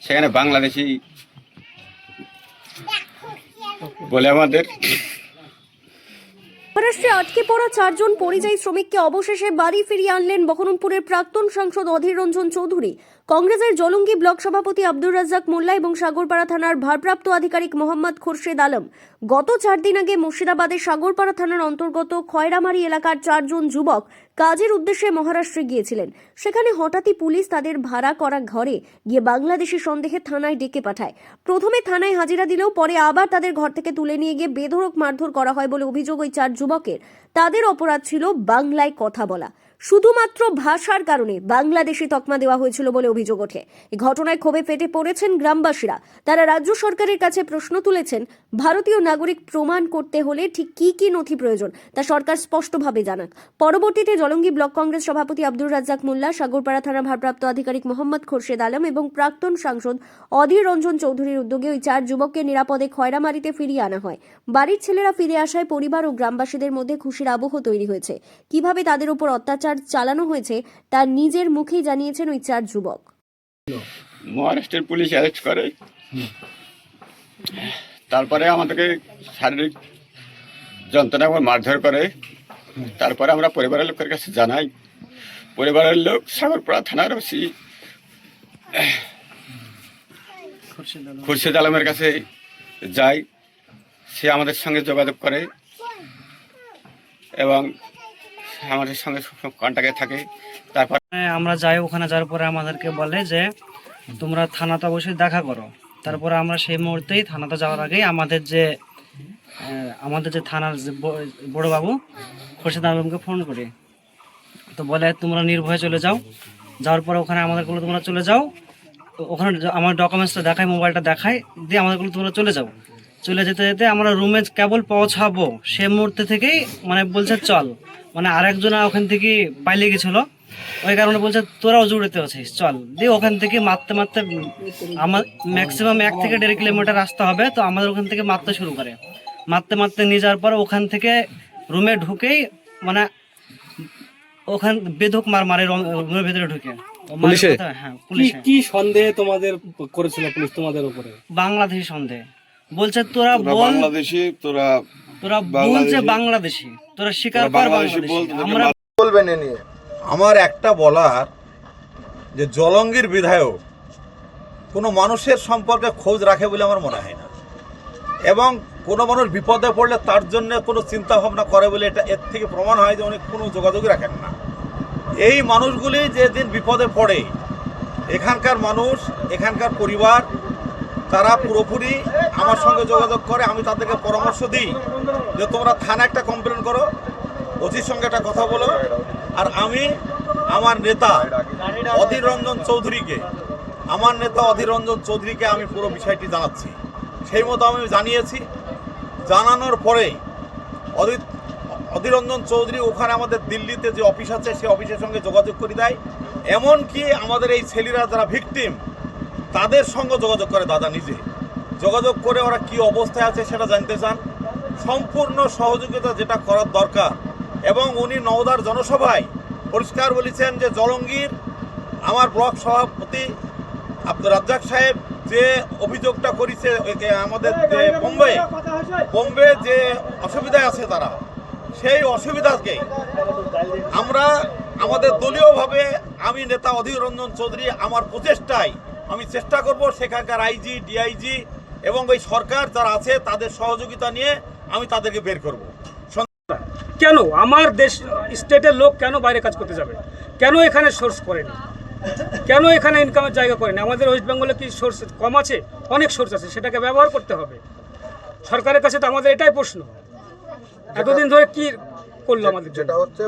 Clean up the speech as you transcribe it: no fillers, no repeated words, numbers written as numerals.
সেখানে বাংলাদেশি বলে আমাদের মহারাষ্ট্রে আটকে পড়া 4 জন পরিযায়ী শ্রমিককে অবশেষে বাড়ি ফিরিয়ে আনলেন বহরমপুরের প্রাক্তন সাংসদ অধীর রঞ্জন চৌধুরী। কংগ্রেসের জলঙ্গি ব্লক সভাপতি আব্দুর রাজ্জাক মোল্লা এবং সাগরপাড়া থানার ভারপ্রাপ্ত আধিকারিক মোহাম্মদ খোরশেদ আলম গত 4 দিন আগে মুর্শিদাবাদের সাগরপাড়া থানার অন্তর্গত খয়রামারি এলাকার 4 জন যুবক কাজের উদ্দেশ্যে মহারাষ্ট্রে গিয়েছিলেন। সেখানে হঠাৎই পুলিশ তাদের ভাড়া করা ঘরে গিয়ে বাংলাদেশি সন্দেহে থানায় ডেকে পাঠায়। প্রথমে থানায় হাজিরা দিলেও পরে আবার তাদের ঘর থেকে তুলে নিয়ে গিয়ে বেধড়ক মারধর করা হয় বলে অভিযোগ ওই 4 যুবকের। তাদের অপরাধ ছিল বাংলায় কথা বলা। শুধুমাত্র ভাষার কারণে বাংলাদেশি তকমা দেওয়া হয়েছিল বলে অভিযোগ ওঠে। এই ঘটনায় ক্ষোভে ফেটে পড়েছেন গ্রামবাসীরা। তারা রাজ্য সরকারের কাছে প্রশ্ন তুলেছেন, ভারতীয় নাগরিক প্রমাণ করতে হলে ঠিক কি কি নথি প্রয়োজন তা সরকার স্পষ্টভাবে জানাক। পরবর্তীতে জলঙ্গি ব্লক কংগ্রেস সভাপতি আব্দুর রাজ্জাক মোল্লা, সাগরপাড়া থানার ভারপ্রাপ্ত আধিকারিক মোহাম্মদ খোরশেদ আলম এবং প্রাক্তন সাংসদ অধীর রঞ্জন চৌধুরীর উদ্যোগে ওই 4 যুবককে নিরাপদে খয়রামারিতে ফিরিয়ে আনা হয়। বাড়ির ছেলেরা ফিরে আসায় পরিবার ও গ্রামবাসীদের মধ্যে খুশির আবহ তৈরি হয়েছে। কিভাবে তাদের উপর অত্যাচার চালানো হয়েছে তা নিজের মুখেই জানিয়েছেন ওই 4 যুবক। মহারাষ্ট্রের পুলিশ অ্যারেস্ট করে, তারপরে আমাদেরকে শারীরিক যন্ত্রণা করে মারধর করে। তারপরে আমরা পরিবারের লোকের কাছে জানাই। পরিবারের লোক সাগরপাড়া থানার ওসি খুরশেদ আলমের কাছে যায়। সে আমাদের সঙ্গে যোগাযোগ করে এবং আমাদের সঙ্গে কন্ট্যাক্টে থাকে। তারপর আমরা যাই, ওখানে যাওয়ার পরে আমাদেরকে বলে যে তোমরা থানাতে অবশ্যই দেখা করো। তারপরে আমরা সেই মুহূর্তেই থানাতে যাওয়ার আগেই আমাদের যে থানার যে বড়োবাবু খোরশেদ আলমকে ফোন করি, তো বলে তোমরা নির্ভয়ে চলে যাও। যাওয়ার পরে ওখানে আমাদেরগুলো তোমরা চলে যাও, ওখানে আমার ডকুমেন্টসটা দেখায়, মোবাইলটা দেখায়, দিয়ে আমাদেরগুলো তোমরা চলে যাও। চলে যেতে যেতে আমরা রুমে কেবল পৌঁছাবো সে মুহূর্তে থেকেই মানে বলছে চল, মানে আরেকজনা ওখান থেকে পালিয়ে গেছিলো, ওই কারণে বলছে তোরাও জুড়েতে আছিস চল। দিয়ে ওখান থেকে মারতে মারতে আমার ম্যাক্সিমাম 1 থেকে 1.5 কিলোমিটার রাস্তা হবে, তো আমাদের ওখান থেকে মারতে শুরু করে। মারতে মারতে নিয়ে যাওয়ার পর ওখান থেকে রুমে ঢুকেই মানে ওখান বেধক মারে রুমের ভেতরে ঢুকে। হ্যাঁ, পুলিশে কি সন্দেহে তোমাদের করেছিল পুলিশ তোমাদের উপরে? বাংলাদেশি সন্দেহ। বলছে তোরা বাংলাদেশি, তোরা বলছে বাংলাদেশি, তোরা স্বীকার কর বাংলাদেশি। আমরা বলবেন এ নিয়ে আমার একটা বলার যে জলঙ্গির বিধায়ক কোনো মানুষের সম্পর্কে খোঁজ রাখে বলে আমার মনে হয় না, এবং কোনো মানুষ বিপদে পড়লে তার জন্য কোনো চিন্তা ভাবনা করে বলে এটা এর থেকে প্রমাণ হয় যে উনি কোনো যোগাযোগই রাখেন না। এই মানুষগুলি যেদিন বিপদে পড়ে এখানকার মানুষ, এখানকার পরিবার, তারা পুরোপুরি আমার সঙ্গে যোগাযোগ করে। আমি তাদেরকে পরামর্শ দিই যে তোমরা থানা একটা কমপ্লেন করো, ওসির সঙ্গে একটা কথা বলো। আর আমি আমার নেতা অধীর রঞ্জন চৌধুরীকে আমি পুরো বিষয়টি জানাচ্ছি। সেই মতো আমি জানিয়েছি। জানানোর পরে অধীর রঞ্জন চৌধুরী ওখানে আমাদের দিল্লিতে যে অফিস আছে সেই অফিসের সঙ্গে যোগাযোগ করে দেয়। এমনকি আমাদের এই ছেলেরা যারা ভিকটিম তাদের সঙ্গে যোগাযোগ করে, দাদা নিজে যোগাযোগ করে ওরা কি অবস্থায় আছে সেটা জানতে চান। সম্পূর্ণ সহযোগিতা যেটা করার দরকার। এবং উনি নওদার জনসভায় পরিষ্কার বলেছেন যে জলঙ্গির আমার ব্লক সভাপতি আব্দুর রাজ্জাক সাহেব যে অভিযোগটা করেছে আমাদের যে বোম্বে যে অসুবিধায় আছে তারা, সেই অসুবিধাকে আমরা আমাদের দলীয়ভাবে আমি নেতা অধীর রঞ্জন চৌধুরী আমার প্রচেষ্টায় আমি চেষ্টা করব সেখানকার আইজি, ডিআইজি এবং ওই সরকার যারা আছে তাদের সহযোগিতা নিয়ে আমি তাদেরকে বের করব। কেন আমার দেশ স্টেটের লোক কেন বাইরে কাজ করতে যাবে? কেন এখানে সোর্স করেনি? কেন এখানে ইনকামের জায়গা করেনি? আমাদের ওয়েস্ট বেঙ্গলে কি সোর্স কম আছে? অনেক সোর্স আছে, সেটাকে ব্যবহার করতে হবে। সরকারের কাছে তো আমাদের এটাই প্রশ্ন, এতদিন ধরে কি করলো আমাদের? যেটা হচ্ছে